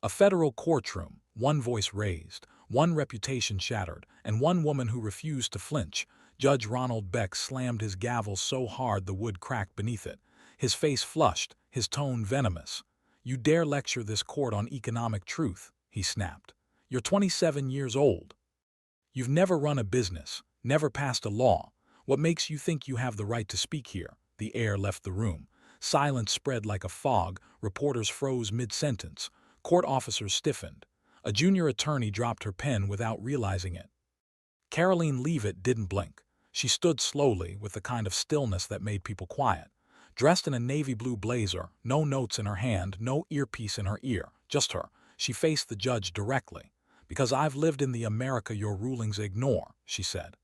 A federal courtroom, one voice raised, one reputation shattered, and one woman who refused to flinch. Judge Ronald Beck slammed his gavel so hard the wood cracked beneath it. His face flushed, his tone venomous. "You dare lecture this court on economic truth," he snapped. "You're 27 years old. You've never run a business, never passed a law. What makes you think you have the right to speak here?" The air left the room. Silence spread like a fog, reporters froze mid-sentence. Court officers stiffened. A junior attorney dropped her pen without realizing it. Karoline Leavitt didn't blink. She stood slowly, with the kind of stillness that made people quiet. Dressed in a navy blue blazer, no notes in her hand, no earpiece in her ear, just her. She faced the judge directly. "Because I've lived in the America your rulings ignore," she said.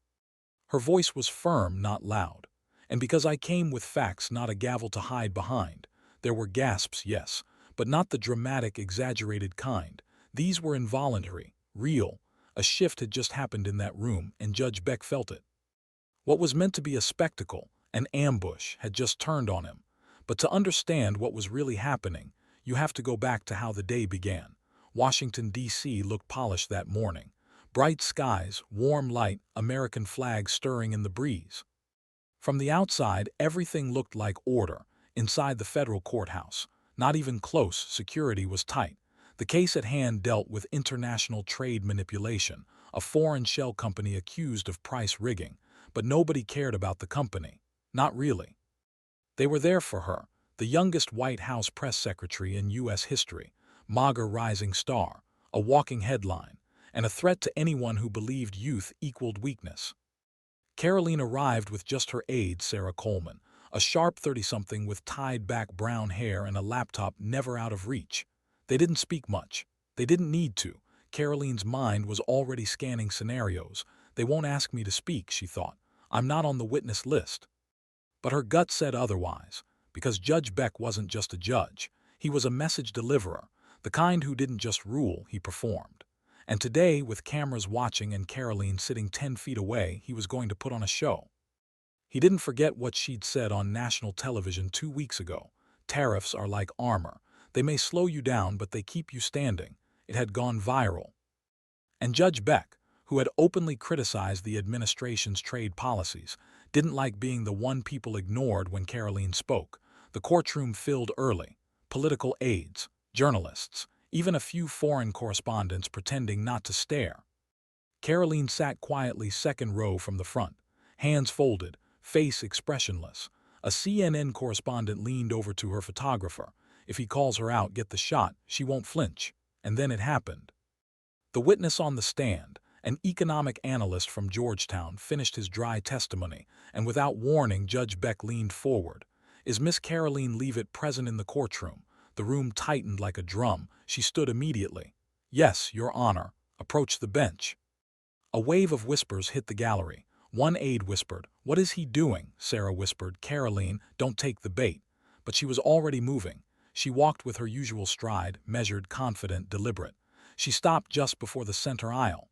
Her voice was firm, not loud. "And because I came with facts, not a gavel to hide behind." There were gasps, yes, but not the dramatic, exaggerated kind. These were involuntary, real. A shift had just happened in that room, and Judge Beck felt it. What was meant to be a spectacle, an ambush, had just turned on him. But to understand what was really happening, you have to go back to how the day began. Washington, D.C. looked polished that morning. Bright skies, warm light, American flags stirring in the breeze. From the outside, everything looked like order. Inside the federal courthouse, not even close, security was tight. The case at hand dealt with international trade manipulation, a foreign shell company accused of price rigging. But nobody cared about the company. Not really. They were there for her, the youngest White House press secretary in U.S. history, MAGA rising star, a walking headline, and a threat to anyone who believed youth equaled weakness. Karoline arrived with just her aide, Sarah Coleman, a sharp 30-something with tied-back brown hair and a laptop never out of reach. They didn't speak much. They didn't need to. Karoline's mind was already scanning scenarios. They won't ask me to speak, she thought. I'm not on the witness list. But her gut said otherwise, because Judge Beck wasn't just a judge. He was a message deliverer, the kind who didn't just rule, he performed. And today, with cameras watching and Karoline sitting 10 feet away, he was going to put on a show. He didn't forget what she'd said on national television 2 weeks ago. Tariffs are like armor. They may slow you down, but they keep you standing. It had gone viral. And Judge Beck, who had openly criticized the administration's trade policies, didn't like being the one people ignored when Karoline spoke. The courtroom filled early. Political aides, journalists, even a few foreign correspondents pretending not to stare. Karoline sat quietly second row from the front, hands folded, face expressionless. A CNN correspondent leaned over to her photographer. If he calls her out, get the shot, she won't flinch. And then it happened. The witness on the stand, an economic analyst from Georgetown, finished his dry testimony, and without warning, Judge Beck leaned forward. "Is Miss Karoline Leavitt present in the courtroom?" The room tightened like a drum. She stood immediately. "Yes, Your Honor." Approached the bench. A wave of whispers hit the gallery. One aide whispered, "What is he doing?" Sarah whispered, "Karoline, don't take the bait." But she was already moving. She walked with her usual stride, measured, confident, deliberate. She stopped just before the center aisle.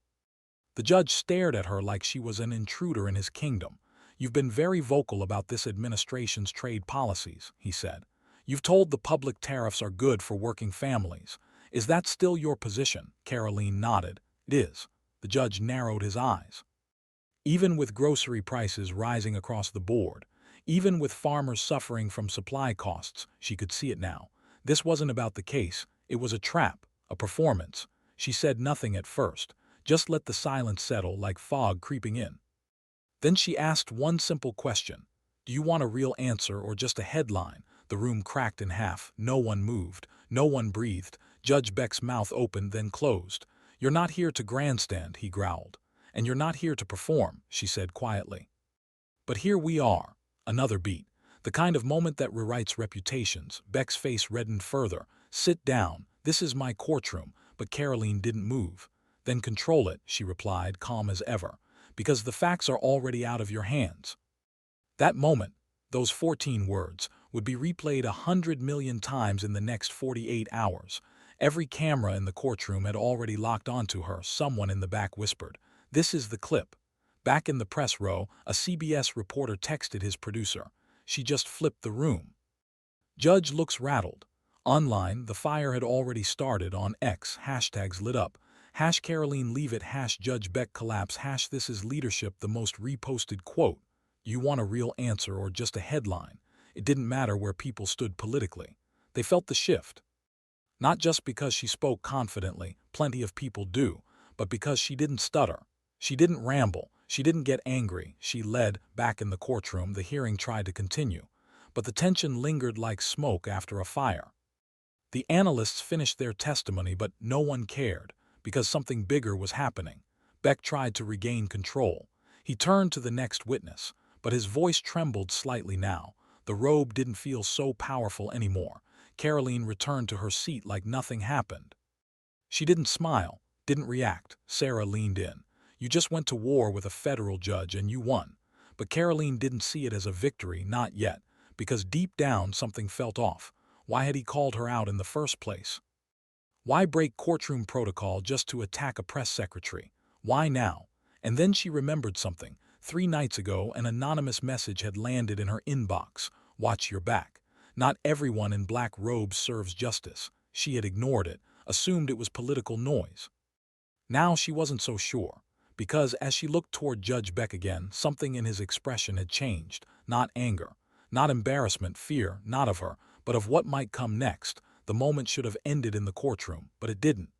The judge stared at her like she was an intruder in his kingdom. "You've been very vocal about this administration's trade policies," he said. "You've told the public tariffs are good for working families. Is that still your position?" Karoline nodded. "It is." The judge narrowed his eyes. "Even with grocery prices rising across the board, even with farmers suffering from supply costs," she could see it now. This wasn't about the case. It was a trap, a performance. She said nothing at first. Just let the silence settle like fog creeping in. Then she asked one simple question. "Do you want a real answer or just a headline?" The room cracked in half. No one moved. No one breathed. Judge Beck's mouth opened, then closed. "You're not here to grandstand," he growled. "And you're not here to perform," she said quietly. "But here we are." Another beat. The kind of moment that rewrites reputations. Beck's face reddened further. "Sit down. This is my courtroom." But Karoline didn't move. "Then control it," she replied, calm as ever. "Because the facts are already out of your hands." That moment, those 14 words, would be replayed 100 million times in the next 48 hours. Every camera in the courtroom had already locked onto her. Someone in the back whispered, "This is the clip." Back in the press row, a CBS reporter texted his producer. "She just flipped the room." Judge looks rattled. Online, the fire had already started on X, hashtags lit up, hash Karoline Leavitt, hash Judge Beck collapse, hash this is leadership, the most reposted quote. You want a real answer or just a headline? It didn't matter where people stood politically. They felt the shift. Not just because she spoke confidently, plenty of people do, but because she didn't stutter. She didn't ramble. She didn't get angry. She led. Back in the courtroom, the hearing tried to continue, but the tension lingered like smoke after a fire. The analysts finished their testimony, but no one cared, because something bigger was happening. Beck tried to regain control. He turned to the next witness, but his voice trembled slightly now. The robe didn't feel so powerful anymore. Karoline returned to her seat like nothing happened. She didn't smile, didn't react. Sarah leaned in. You just went to war with a federal judge and you won. But Karoline didn't see it as a victory, not yet, because deep down something felt off. Why had he called her out in the first place? Why break courtroom protocol just to attack a press secretary? Why now? And then she remembered something. 3 nights ago, an anonymous message had landed in her inbox. Watch your back. Not everyone in black robes serves justice. She had ignored it, assumed it was political noise. Now she wasn't so sure, because as she looked toward Judge Beck again, something in his expression had changed. Not anger, not embarrassment, fear, not of her, but of what might come next. The moment should have ended in the courtroom, but it didn't.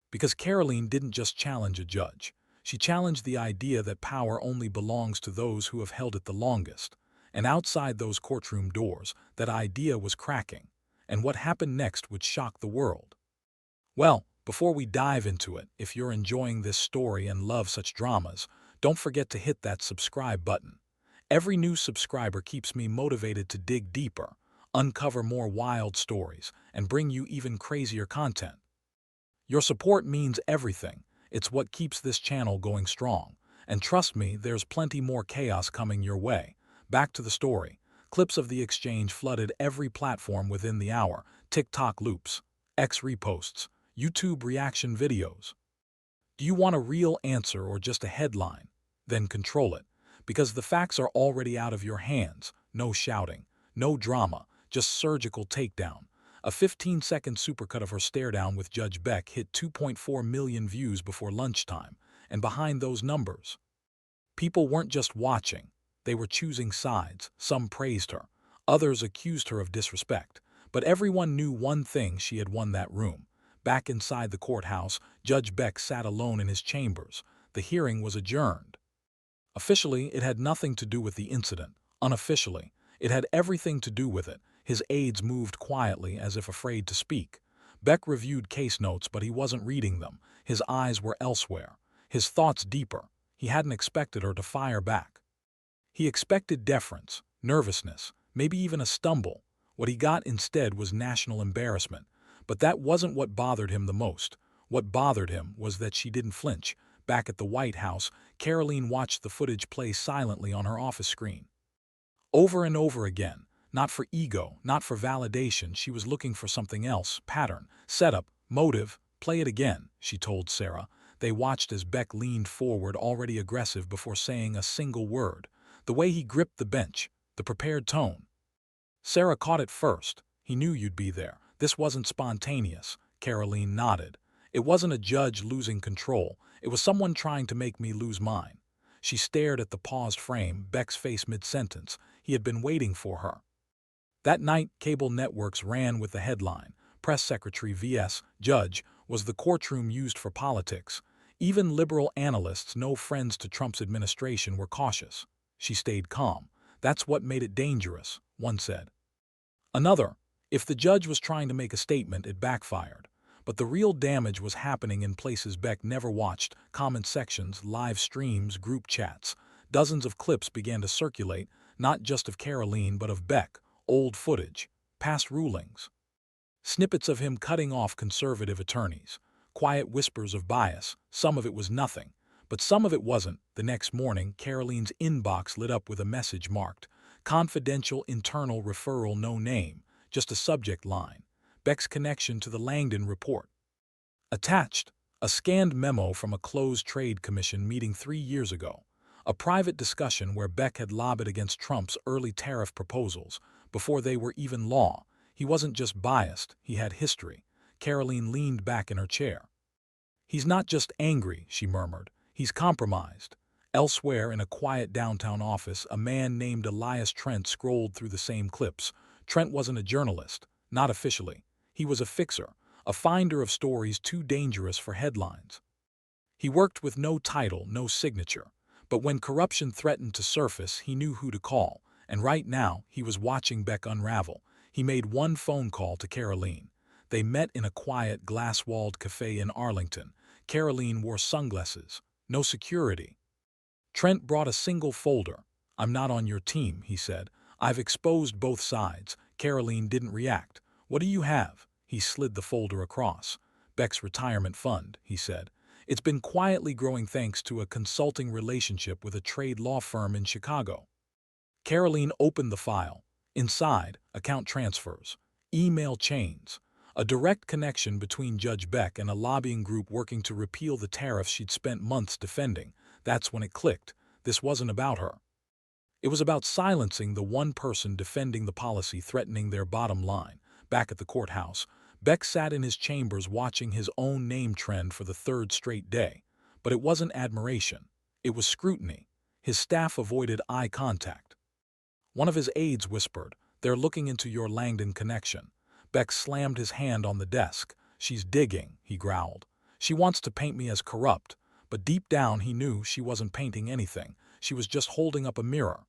Because Karoline didn't just challenge a judge. She challenged the idea that power only belongs to those who have held it the longest. And outside those courtroom doors, that idea was cracking. And what happened next would shock the world. Well, before we dive into it, if you're enjoying this story and love such dramas, don't forget to hit that subscribe button. Every new subscriber keeps me motivated to dig deeper, uncover more wild stories, and bring you even crazier content. Your support means everything. It's what keeps this channel going strong. And trust me, there's plenty more chaos coming your way. Back to the story. Clips of the exchange flooded every platform within the hour. TikTok loops, X reposts, YouTube reaction videos. Do you want a real answer or just a headline? Then control it, because the facts are already out of your hands. No shouting, no drama, just surgical takedown. A 15-second supercut of her stare-down with Judge Beck hit 2.4 million views before lunchtime, and behind those numbers, people weren't just watching. They were choosing sides. Some praised her. Others accused her of disrespect. But everyone knew one thing: she had won that room. Back inside the courthouse, Judge Beck sat alone in his chambers. The hearing was adjourned. Officially, it had nothing to do with the incident. Unofficially, it had everything to do with it. His aides moved quietly, as if afraid to speak. Beck reviewed case notes, but he wasn't reading them. His eyes were elsewhere. His thoughts deeper. He hadn't expected her to fire back. He expected deference, nervousness, maybe even a stumble. What he got instead was national embarrassment. But that wasn't what bothered him the most. What bothered him was that she didn't flinch. Back at the White House, Karoline watched the footage play silently on her office screen. Over and over again. Not for ego, not for validation. She was looking for something else. Pattern, setup, motive. Play it again, she told Sarah. They watched as Beck leaned forward, already aggressive, before saying a single word. The way he gripped the bench, the prepared tone. Sarah caught it first. He knew you'd be there. This wasn't spontaneous. Karoline nodded. It wasn't a judge losing control. It was someone trying to make me lose mine. She stared at the paused frame, Beck's face mid-sentence. He had been waiting for her. That night, cable networks ran with the headline, Press Secretary vs. Judge, was the courtroom used for politics? Even liberal analysts, no friends to Trump's administration, were cautious. She stayed calm. That's what made it dangerous, one said. Another, if the judge was trying to make a statement, it backfired. But the real damage was happening in places Beck never watched: comment sections, live streams, group chats. Dozens of clips began to circulate, not just of Karoline but of Beck, old footage, past rulings. Snippets of him cutting off conservative attorneys, quiet whispers of bias. Some of it was nothing, but some of it wasn't. The next morning, Karoline's inbox lit up with a message marked confidential, internal referral, no name, just a subject line: Beck's connection to the Langdon report. Attached, a scanned memo from a closed trade commission meeting 3 years ago, a private discussion where Beck had lobbied against Trump's early tariff proposals before they were even law. He wasn't just biased, he had history. Karoline leaned back in her chair. He's not just angry, she murmured. He's compromised. Elsewhere, in a quiet downtown office, a man named Elias Trent scrolled through the same clips. Trent wasn't a journalist, not officially. He was a fixer, a finder of stories too dangerous for headlines. He worked with no title, no signature. But when corruption threatened to surface, he knew who to call. And right now, he was watching Beck unravel. He made one phone call to Karoline. They met in a quiet, glass-walled cafe in Arlington. Karoline wore sunglasses. No security. Trent brought a single folder. "I'm not on your team," he said. "I've exposed both sides." Karoline didn't react. "What do you have?" He slid the folder across. "Beck's retirement fund," he said. "It's been quietly growing thanks to a consulting relationship with a trade law firm in Chicago." Karoline opened the file. Inside, account transfers, email chains, a direct connection between Judge Beck and a lobbying group working to repeal the tariffs she'd spent months defending. That's when it clicked. This wasn't about her. It was about silencing the one person defending the policy threatening their bottom line. Back at the courthouse, Beck sat in his chambers watching his own name trend for the third straight day. But it wasn't admiration. It was scrutiny. His staff avoided eye contact. One of his aides whispered, "They're looking into your Langdon connection." Beck slammed his hand on the desk. "She's digging," he growled. "She wants to paint me as corrupt." But deep down he knew she wasn't painting anything. She was just holding up a mirror.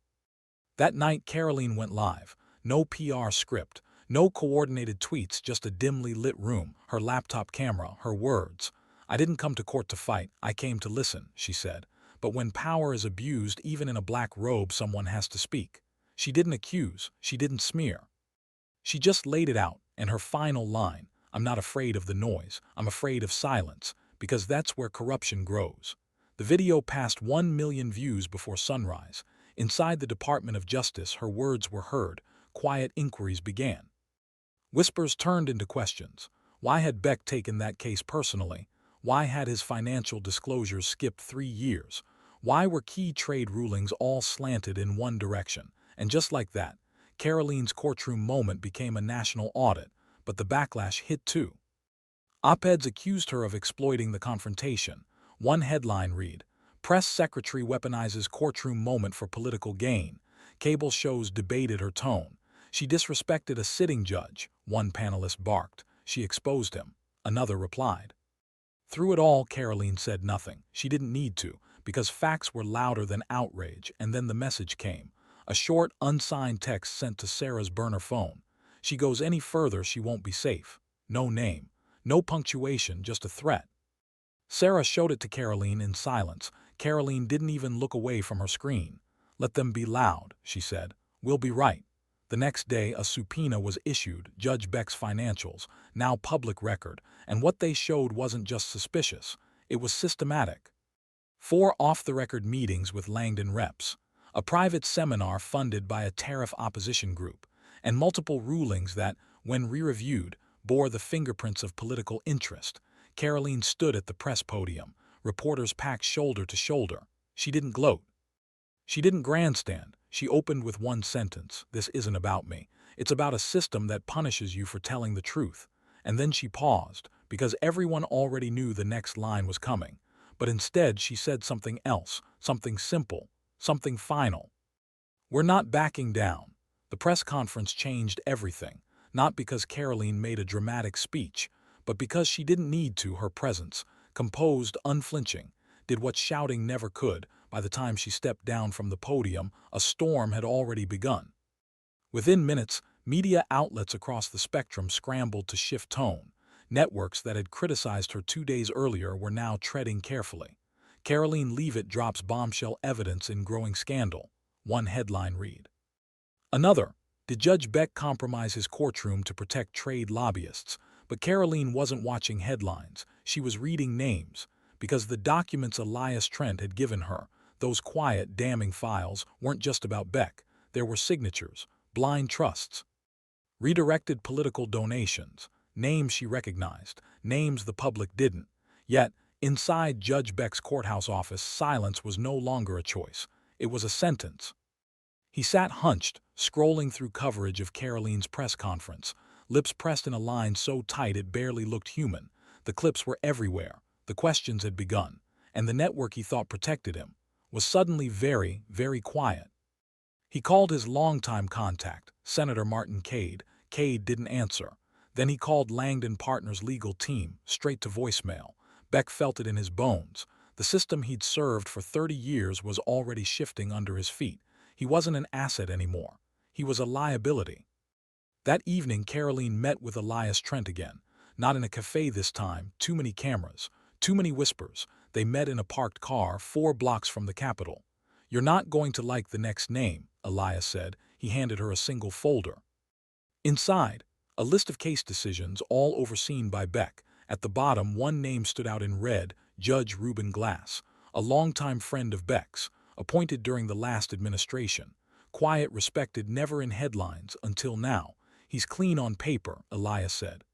That night Karoline went live. No PR script, no coordinated tweets, just a dimly lit room, her laptop camera, her words. "I didn't come to court to fight, I came to listen," she said. But when power is abused, even in a black robe, someone has to speak. She didn't accuse, she didn't smear. She just laid it out, and her final line, "I'm not afraid of the noise, I'm afraid of silence, because that's where corruption grows." The video passed 1 million views before sunrise. Inside the Department of Justice, her words were heard. Quiet inquiries began. Whispers turned into questions. Why had Beck taken that case personally? Why had his financial disclosures skipped 3 years? Why were key trade rulings all slanted in one direction? And just like that, Karoline's courtroom moment became a national audit, but the backlash hit too. Op-eds accused her of exploiting the confrontation. One headline read, "Press Secretary Weaponizes Courtroom Moment for Political Gain." Cable shows debated her tone. "She disrespected a sitting judge," one panelist barked. "She exposed him," another replied. Through it all, Karoline said nothing. She didn't need to, because facts were louder than outrage, and then the message came. A short, unsigned text sent to Sarah's burner phone. "She goes any further, she won't be safe." No name, no punctuation, just a threat. Sarah showed it to Karoline in silence. Karoline didn't even look away from her screen. "Let them be loud," she said. "We'll be right." The next day, a subpoena was issued, Judge Beck's financials, now public record, and what they showed wasn't just suspicious, it was systematic. 4 off-the-record meetings with Langdon reps, a private seminar funded by a tariff opposition group, and multiple rulings that, when re-reviewed, bore the fingerprints of political interest. Karoline stood at the press podium, reporters packed shoulder to shoulder. She didn't gloat. She didn't grandstand. She opened with one sentence, "This isn't about me. It's about a system that punishes you for telling the truth." And then she paused, because everyone already knew the next line was coming. But instead she said something else, something simple, something final. "We're not backing down." The press conference changed everything, not because Karoline made a dramatic speech, but because she didn't need to. Her presence, composed, unflinching, did what shouting never could. By the time she stepped down from the podium, a storm had already begun. Within minutes, media outlets across the spectrum scrambled to shift tone. Networks that had criticized her 2 days earlier were now treading carefully. "Karoline Leavitt drops bombshell evidence in growing scandal," one headline read. Another, "Did Judge Beck compromise his courtroom to protect trade lobbyists?" But Karoline wasn't watching headlines, she was reading names, because the documents Elias Trent had given her, those quiet, damning files, weren't just about Beck. There were signatures, blind trusts, redirected political donations, names she recognized, names the public didn't. Yet, inside Judge Beck's courthouse office, silence was no longer a choice. It was a sentence. He sat hunched, scrolling through coverage of Karoline's press conference. lips pressed in a line so tight it barely looked human. The clips were everywhere. The questions had begun, and the network he thought protected him was suddenly very, very quiet. He called his longtime contact, Senator Martin Cade. Cade didn't answer. Then he called Langdon Partners' legal team, straight to voicemail. Beck felt it in his bones. The system he'd served for 30 years was already shifting under his feet. He wasn't an asset anymore. He was a liability. That evening, Karoline met with Elias Trent again. Not in a cafe this time, too many cameras, too many whispers. They met in a parked car 4 blocks from the Capitol. "You're not going to like the next name," Elias said. He handed her a single folder. Inside, a list of case decisions, all overseen by Beck. At the bottom, one name stood out in red: Judge Reuben Glass, a longtime friend of Beck's, appointed during the last administration. Quiet, respected, never in headlines until now. "He's clean on paper," Elias said.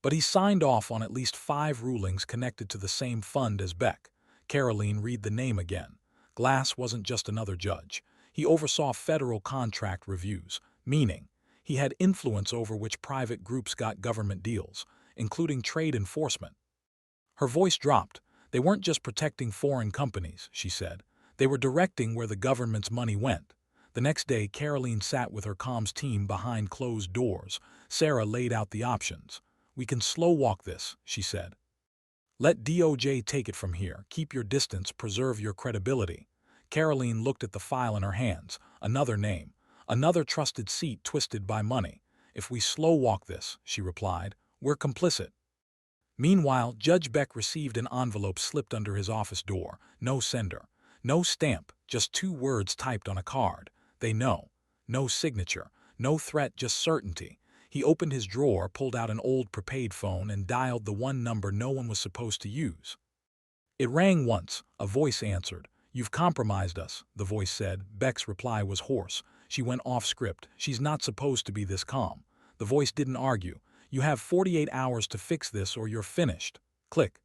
"But he signed off on at least 5 rulings connected to the same fund as Beck." Karoline read the name again. Glass wasn't just another judge. He oversaw federal contract reviews, meaning he had influence over which private groups got government deals, including trade enforcement. Her voice dropped. "They weren't just protecting foreign companies," she said. "They were directing where the government's money went." The next day, Karoline sat with her comms team behind closed doors. Sarah laid out the options. "We can slow walk this," she said. "Let DOJ take it from here. Keep your distance, preserve your credibility." Karoline looked at the file in her hands. Another name. Another trusted seat twisted by money. "If we slow walk this," she replied, "we're complicit." Meanwhile, Judge Beck received an envelope slipped under his office door. No sender. No stamp. Just 2 words typed on a card. "They know." No signature. No threat, just certainty. He opened his drawer, pulled out an old prepaid phone, and dialed the one number no one was supposed to use. It rang once. A voice answered. "You've compromised us," the voice said. Beck's reply was hoarse. She went off script. "She's not supposed to be this calm." The voice didn't argue. "You have 48 hours to fix this or you're finished." Click.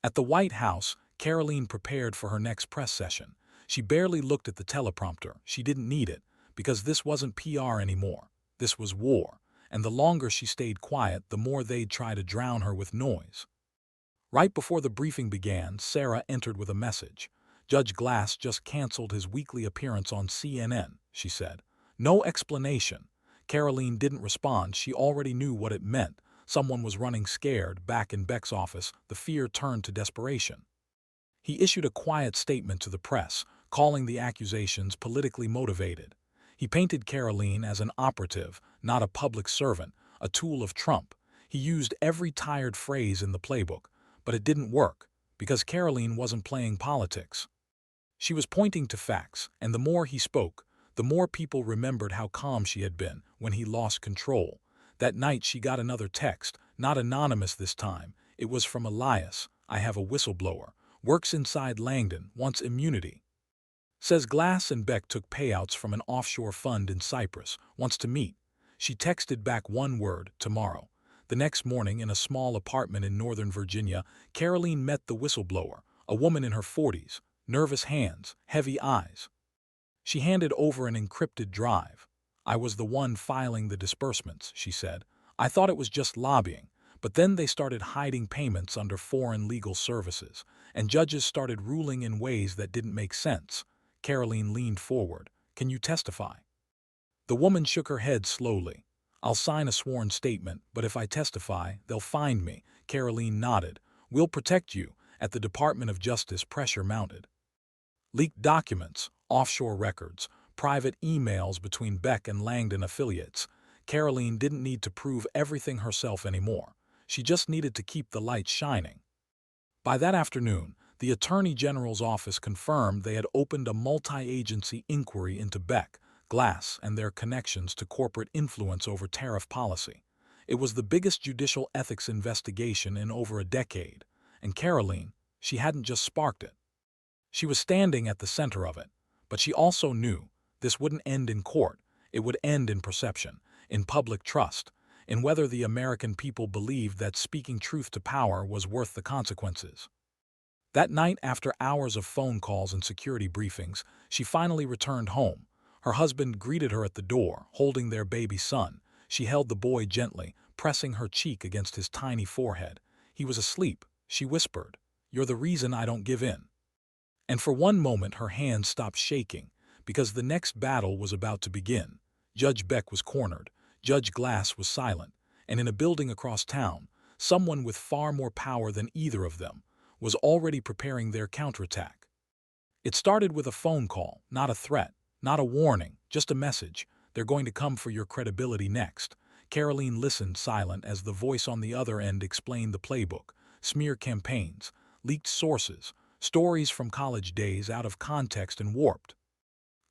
At the White House, Karoline prepared for her next press session. She barely looked at the teleprompter. She didn't need it, because this wasn't PR anymore. This was war. And the longer she stayed quiet, the more they'd try to drown her with noise. Right before the briefing began, Sarah entered with a message. "Judge Glass just canceled his weekly appearance on CNN," she said. No explanation. Karoline didn't respond. She already knew what it meant. Someone was running scared. Back in Beck's office, the fear turned to desperation. He issued a quiet statement to the press, calling the accusations politically motivated. He painted Karoline as an operative, not a public servant, a tool of Trump. He used every tired phrase in the playbook, but it didn't work, because Karoline wasn't playing politics. She was pointing to facts, and the more he spoke, the more people remembered how calm she had been when he lost control. That night she got another text, not anonymous this time. It was from Elias. "I have a whistleblower. Works inside Langdon, wants immunity. Says Glass and Beck took payouts from an offshore fund in Cyprus. Wants to meet." She texted back one word: "tomorrow." The next morning, in a small apartment in Northern Virginia, Karoline met the whistleblower, a woman in her 40s, nervous hands, heavy eyes. She handed over an encrypted drive. "I was the one filing the disbursements," she said. "I thought it was just lobbying, but then they started hiding payments under foreign legal services, and judges started ruling in ways that didn't make sense." Karoline leaned forward. "Can you testify?" The woman shook her head slowly. "I'll sign a sworn statement, but if I testify, they'll find me." Karoline nodded. "We'll protect you." At the Department of Justice, pressure mounted. Leaked documents, offshore records, private emails between Beck and Langdon affiliates. Karoline didn't need to prove everything herself anymore. She just needed to keep the light shining. By that afternoon, the Attorney General's office confirmed they had opened a multi-agency inquiry into Beck, Glass, and their connections to corporate influence over tariff policy. It was the biggest judicial ethics investigation in over a decade, and Karoline, she hadn't just sparked it. She was standing at the center of it, but she also knew this wouldn't end in court. It would end in perception, in public trust, in whether the American people believed that speaking truth to power was worth the consequences. That night, after hours of phone calls and security briefings, she finally returned home. Her husband greeted her at the door, holding their baby son. She held the boy gently, pressing her cheek against his tiny forehead. He was asleep, she whispered. You're the reason I don't give in. And for one moment her hands stopped shaking, because the next battle was about to begin. Judge Beck was cornered, Judge Glass was silent, and in a building across town, someone with far more power than either of them was already preparing their counterattack. It started with a phone call, not a threat, not a warning, just a message. They're going to come for your credibility next. Karoline listened silent as the voice on the other end explained the playbook: smear campaigns, leaked sources, stories from college days out of context and warped.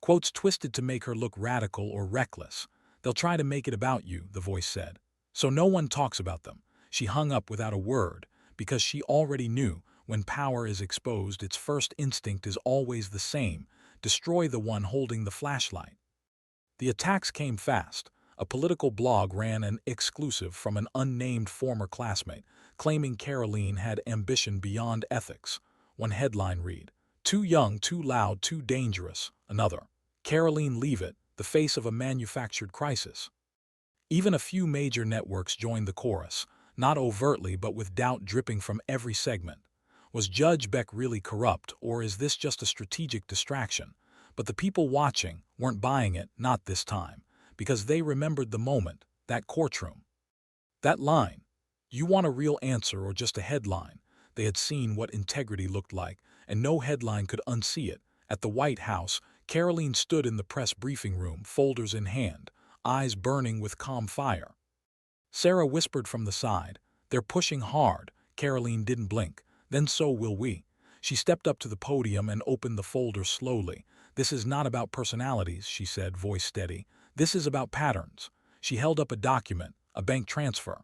Quotes twisted to make her look radical or reckless. They'll try to make it about you, the voice said. So no one talks about them. She hung up without a word, because she already knew when power is exposed, its first instinct is always the same: destroy the one holding the flashlight. The attacks came fast. A political blog ran an exclusive from an unnamed former classmate, claiming Karoline had ambition beyond ethics. One headline read, "Too young, too loud, too dangerous." Another, "Karoline Leavitt, the face of a manufactured crisis." Even a few major networks joined the chorus, not overtly but with doubt dripping from every segment. Was Judge Beck really corrupt, or is this just a strategic distraction? But the people watching weren't buying it, not this time, because they remembered the moment, that courtroom. That line, "You want a real answer or just a headline?" They had seen what integrity looked like, and no headline could unsee it. At the White House, Karoline stood in the press briefing room, folders in hand, eyes burning with calm fire. Sarah whispered from the side, "They're pushing hard." Karoline didn't blink. "Then so will we." She stepped up to the podium and opened the folder slowly. "This is not about personalities," she said, voice steady. "This is about patterns." She held up a document, a bank transfer.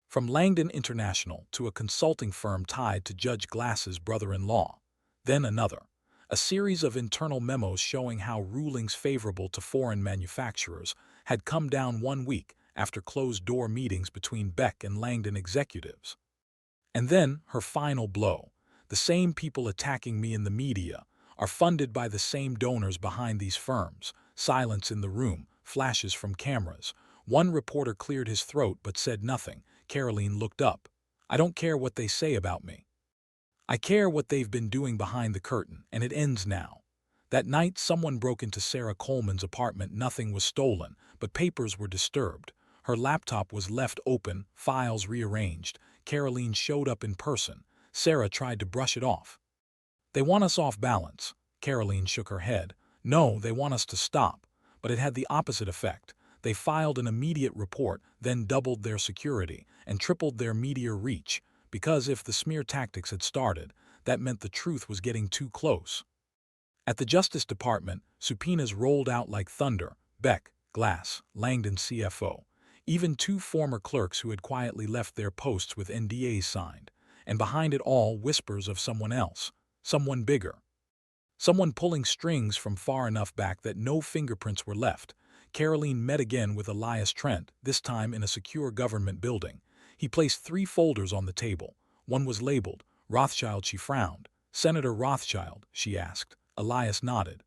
From Langdon International to a consulting firm tied to Judge Glass's brother-in-law. Then another. A series of internal memos showing how rulings favorable to foreign manufacturers had come down 1 week after closed-door meetings between Beck and Langdon executives. And then her final blow. "The same people attacking me in the media are funded by the same donors behind these firms." Silence in the room, flashes from cameras. One reporter cleared his throat but said nothing. Karoline looked up. "I don't care what they say about me. I care what they've been doing behind the curtain, and it ends now." That night, someone broke into Sarah Coleman's apartment. Nothing was stolen, but papers were disturbed. Her laptop was left open, files rearranged. Karoline showed up in person. Sarah tried to brush it off. "They want us off balance." Karoline shook her head. "No, they want us to stop." But it had the opposite effect. They filed an immediate report, then doubled their security and tripled their media reach, because if the smear tactics had started, that meant the truth was getting too close. At the Justice Department, subpoenas rolled out like thunder: Beck, Glass, Langdon CFO, even 2 former clerks who had quietly left their posts with NDAs signed. And behind it all, whispers of someone else, someone bigger. Someone pulling strings from far enough back that no fingerprints were left. Karoline met again with Elias Trent, this time in a secure government building. He placed 3 folders on the table. One was labeled Rothschild. She frowned. "Senator Rothschild?" she asked. Elias nodded.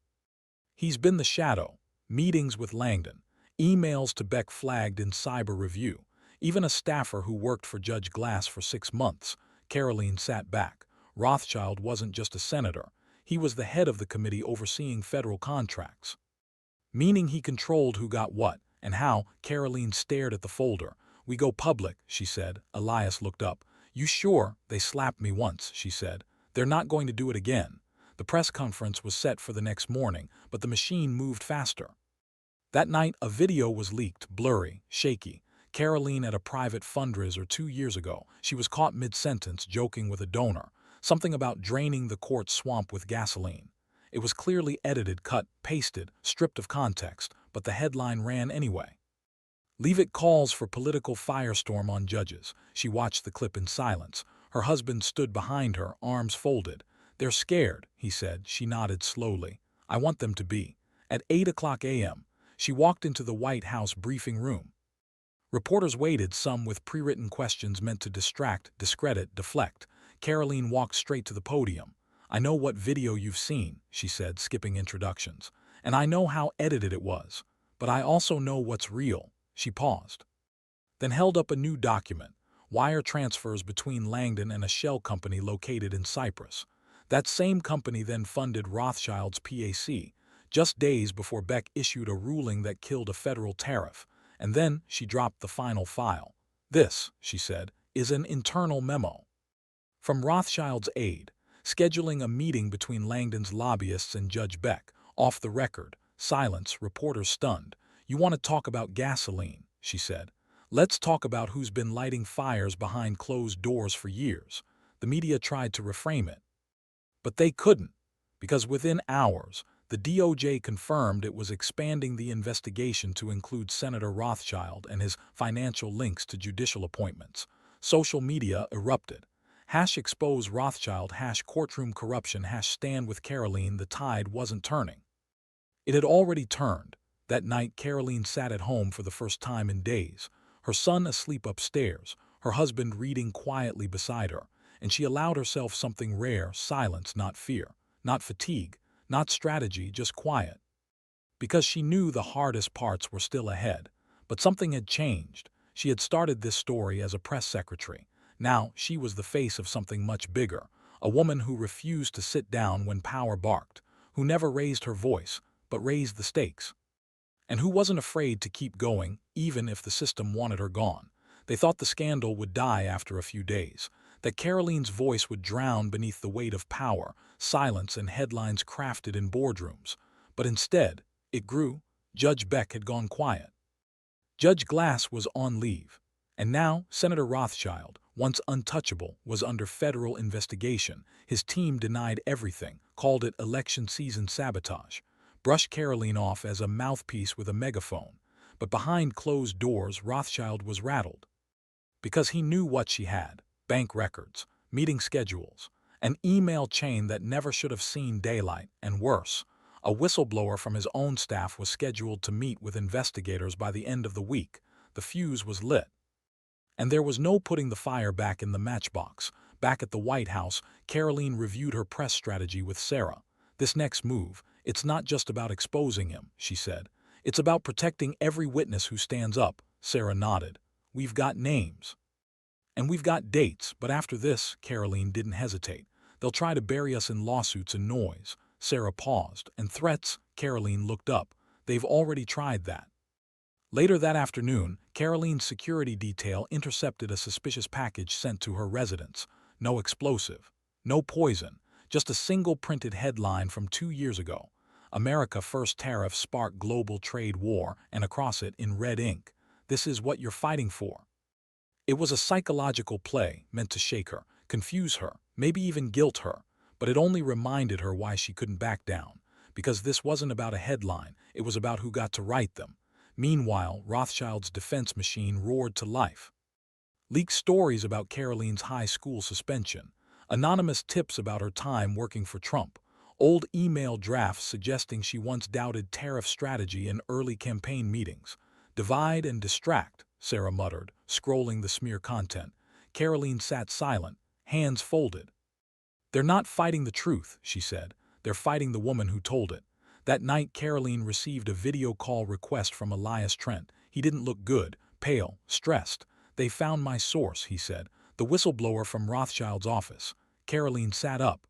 "He's been the shadow." Meetings with Langdon. Emails to Beck flagged in cyber review. Even a staffer who worked for Judge Glass for 6 months. Karoline sat back. Rothschild wasn't just a senator. He was the head of the committee overseeing federal contracts. Meaning he controlled who got what, and how. Karoline stared at the folder. "We go public," she said. Elias looked up. "You sure?" "They slapped me once," she said. "They're not going to do it again." The press conference was set for the next morning, but the machine moved faster. That night, a video was leaked, blurry, shaky. Karoline at a private fundraiser 2 years ago. She was caught mid-sentence joking with a donor. Something about draining the court swamp with gasoline. It was clearly edited, cut, pasted, stripped of context, but the headline ran anyway. "Leavitt calls for political firestorm on judges." She watched the clip in silence. Her husband stood behind her, arms folded. "They're scared," he said. She nodded slowly. "I want them to be." At 8 a.m., she walked into the White House briefing room. Reporters waited, some with pre-written questions meant to distract, discredit, deflect. Karoline walked straight to the podium. "I know what video you've seen," she said, skipping introductions. "And I know how edited it was. But I also know what's real." She paused, then held up a new document, wire transfers between Langdon and a shell company located in Cyprus. That same company then funded Rothschild's PAC, just days before Beck issued a ruling that killed a federal tariff, and then she dropped the final file. This, she said, is an internal memo from Rothschild's aide, scheduling a meeting between Langdon's lobbyists and Judge Beck. Off the record. Silence, reporters stunned. You want to talk about gasoline, she said. Let's talk about who's been lighting fires behind closed doors for years. The media tried to reframe it, but they couldn't, because within hours, the DOJ confirmed it was expanding the investigation to include Senator Rothschild and his financial links to judicial appointments. Social media erupted. #expose Rothschild, #courtroom corruption, #stand with Karoline. The tide wasn't turning. It had already turned. That night, Karoline sat at home for the first time in days, her son asleep upstairs, her husband reading quietly beside her, and she allowed herself something rare: silence, not fear, not fatigue, not strategy, just quiet. Because she knew the hardest parts were still ahead. But something had changed. She had started this story as a press secretary. Now she was the face of something much bigger, a woman who refused to sit down when power barked, who never raised her voice, but raised the stakes, and who wasn't afraid to keep going, even if the system wanted her gone. They thought the scandal would die after a few days, that Karoline's voice would drown beneath the weight of power, silence, and headlines crafted in boardrooms. But instead, it grew. Judge Beck had gone quiet. Judge Glass was on leave. And now, Senator Rothschild, once untouchable, was under federal investigation. His team denied everything, called it election season sabotage, brushed Karoline off as a mouthpiece with a megaphone. But behind closed doors, Rothschild was rattled. Because he knew what she had: bank records, meeting schedules, an email chain that never should have seen daylight, and worse, a whistleblower from his own staff was scheduled to meet with investigators by the end of the week. The fuse was lit. And there was no putting the fire back in the matchbox. Back at the White House, Karoline reviewed her press strategy with Sarah. This next move, it's not just about exposing him, she said. It's about protecting every witness who stands up. Sarah nodded. We've got names. And we've got dates, but after this, Karoline didn't hesitate. They'll try to bury us in lawsuits and noise. Sarah paused. And threats? Karoline looked up. They've already tried that. Later that afternoon, Karoline's security detail intercepted a suspicious package sent to her residence. No explosive, no poison, just a single printed headline from 2 years ago. America First Tariffs Spark Global Trade War, and across it, in red ink, this is what you're fighting for. It was a psychological play meant to shake her, confuse her, maybe even guilt her, but it only reminded her why she couldn't back down. Because this wasn't about a headline, it was about who got to write them. Meanwhile, Rothschild's defense machine roared to life. Leaked stories about Karoline's high school suspension, anonymous tips about her time working for Trump, old email drafts suggesting she once doubted tariff strategy in early campaign meetings. Divide and distract, Sarah muttered, scrolling the smear content. Karoline sat silent, hands folded. They're not fighting the truth, she said. They're fighting the woman who told it. That night, Karoline received a video call request from Elias Trent. He didn't look good, pale, stressed. They found my source, he said, the whistleblower from Rothschild's office. Karoline sat up.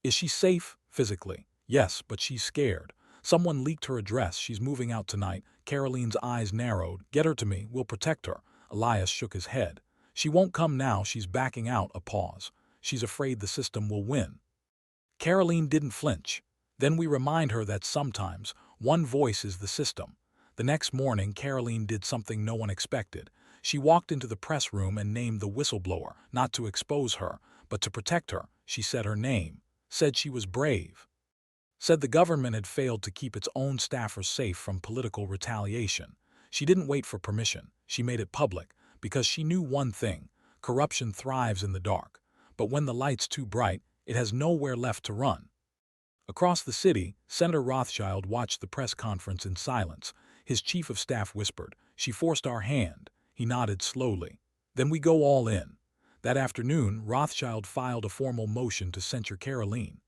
Is she safe, physically? Yes, but she's scared. Someone leaked her address. She's moving out tonight. Karoline's eyes narrowed. Get her to me. We'll protect her. Elias shook his head. She won't come now. She's backing out. A pause. She's afraid the system will win. Karoline didn't flinch. Then we remind her that sometimes one voice is the system. The next morning, Karoline did something no one expected. She walked into the press room and named the whistleblower, not to expose her, but to protect her. She said her name, said she was brave, said the government had failed to keep its own staffers safe from political retaliation. She didn't wait for permission. She made it public, because she knew one thing: corruption thrives in the dark. But when the light's too bright, it has nowhere left to run. Across the city, Senator Rothschild watched the press conference in silence. His chief of staff whispered, "She forced our hand." He nodded slowly. "Then we go all in." That afternoon, Rothschild filed a formal motion to censure Karoline.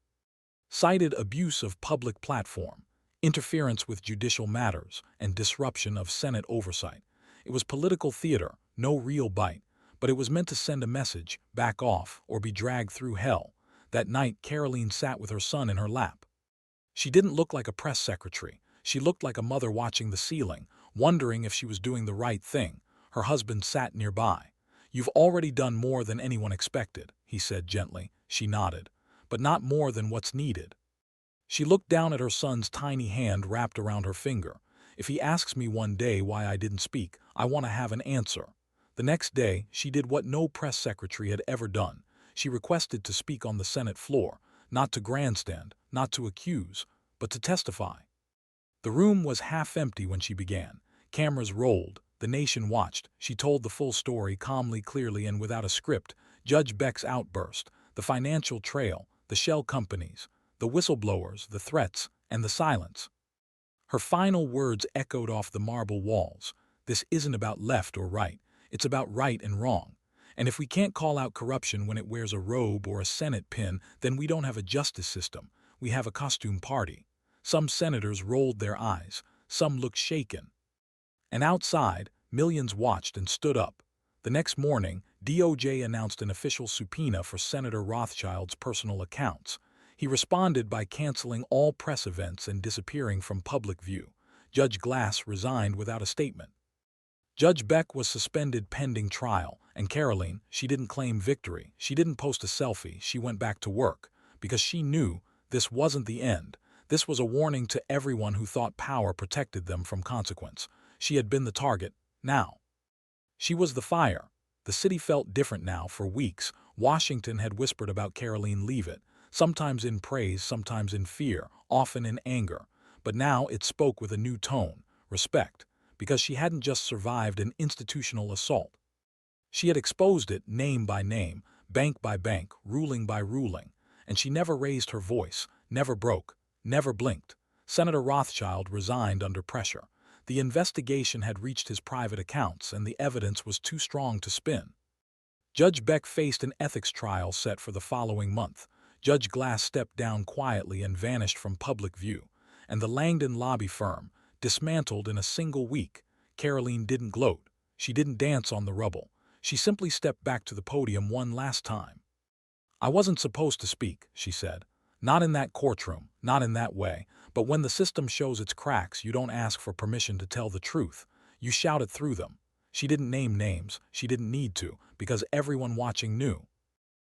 Cited abuse of public platform, interference with judicial matters, and disruption of Senate oversight. It was political theater, no real bite, but it was meant to send a message, back off, or be dragged through hell. That night, Karoline sat with her son in her lap. She didn't look like a press secretary. She looked like a mother watching the ceiling, wondering if she was doing the right thing. Her husband sat nearby. "You've already done more than anyone expected," he said gently. She nodded. "But not more than what's needed." She looked down at her son's tiny hand wrapped around her finger. "If he asks me one day why I didn't speak, I want to have an answer." The next day, she did what no press secretary had ever done. She requested to speak on the Senate floor, not to grandstand, not to accuse, but to testify. The room was half empty when she began. Cameras rolled. The nation watched. She told the full story calmly, clearly, and without a script. Judge Beck's outburst, the financial trail, the shell companies, the whistleblowers, the threats, and the silence. Her final words echoed off the marble walls. "This isn't about left or right. It's about right and wrong. And if we can't call out corruption when it wears a robe or a Senate pin, then we don't have a justice system. We have a costume party." Some senators rolled their eyes. Some looked shaken. And outside, millions watched and stood up. The next morning, DOJ announced an official subpoena for Senator Rothschild's personal accounts. He responded by canceling all press events and disappearing from public view. Judge Glass resigned without a statement. Judge Beck was suspended pending trial, and Karoline, she didn't claim victory. She didn't post a selfie. She went back to work, because she knew this wasn't the end. This was a warning to everyone who thought power protected them from consequence. She had been the target. Now she was the fire. The city felt different now. For weeks, Washington had whispered about Karoline Leavitt, sometimes in praise, sometimes in fear, often in anger. But now it spoke with a new tone, respect, because she hadn't just survived an institutional assault. She had exposed it name by name, bank by bank, ruling by ruling, and she never raised her voice, never broke, never blinked. Senator Rothschild resigned under pressure. The investigation had reached his private accounts, and the evidence was too strong to spin. Judge Beck faced an ethics trial set for the following month. Judge Glass stepped down quietly and vanished from public view, and the Langdon lobby firm dismantled in a single week. Karoline didn't gloat. She didn't dance on the rubble. She simply stepped back to the podium one last time. "I wasn't supposed to speak," she said. "Not in that courtroom, not in that way. But when the system shows its cracks, you don't ask for permission to tell the truth. You shout it through them." She didn't name names. She didn't need to, because everyone watching knew.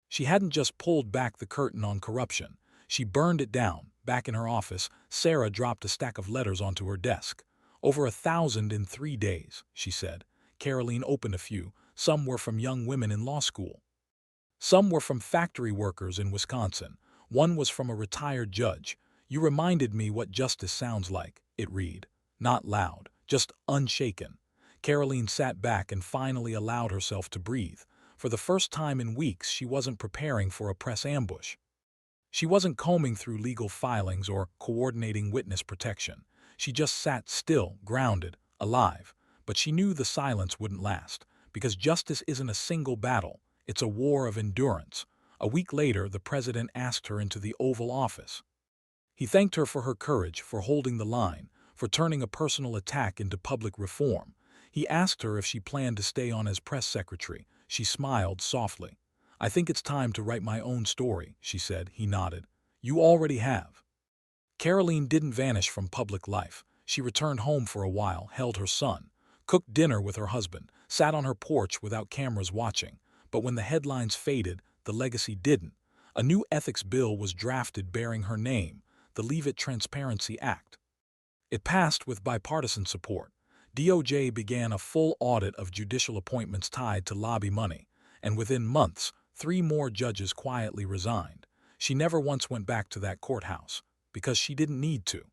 She hadn't just pulled back the curtain on corruption. She burned it down. Back in her office, Sarah dropped a stack of letters onto her desk. "Over 1,000 in 3 days," she said. Karoline opened a few. Some were from young women in law school. Some were from factory workers in Wisconsin. One was from a retired judge. "You reminded me what justice sounds like," it read. Not loud, just unshaken. Karoline sat back and finally allowed herself to breathe. For the first time in weeks, she wasn't preparing for a press ambush. She wasn't combing through legal filings or coordinating witness protection. She just sat still, grounded, alive. But she knew the silence wouldn't last, because justice isn't a single battle. It's a war of endurance. A week later, the president asked her into the Oval Office. He thanked her for her courage, for holding the line, for turning a personal attack into public reform. He asked her if she planned to stay on as press secretary. She smiled softly. "I think it's time to write my own story," she said. He nodded. "You already have." Karoline didn't vanish from public life. She returned home for a while, held her son, cooked dinner with her husband, sat on her porch without cameras watching. But when the headlines faded, the legacy didn't. A new ethics bill was drafted bearing her name, the Leavitt Transparency Act. It passed with bipartisan support. DOJ began a full audit of judicial appointments tied to lobby money, and within months, 3 more judges quietly resigned. She never once went back to that courthouse, because she didn't need to.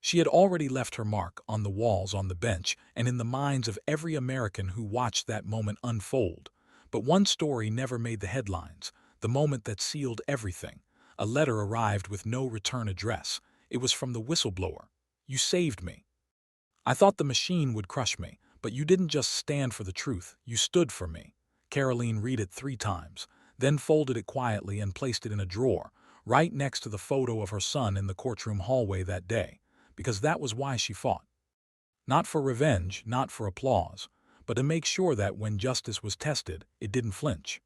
She had already left her mark on the walls, on the bench, and in the minds of every American who watched that moment unfold. But one story never made the headlines, the moment that sealed everything. A letter arrived with no return address. It was from the whistleblower. "You saved me. I thought the machine would crush me, but you didn't just stand for the truth, you stood for me." Karoline read it 3 times, then folded it quietly and placed it in a drawer, right next to the photo of her son in the courtroom hallway that day, because that was why she fought. Not for revenge, not for applause, but to make sure that when justice was tested, it didn't flinch.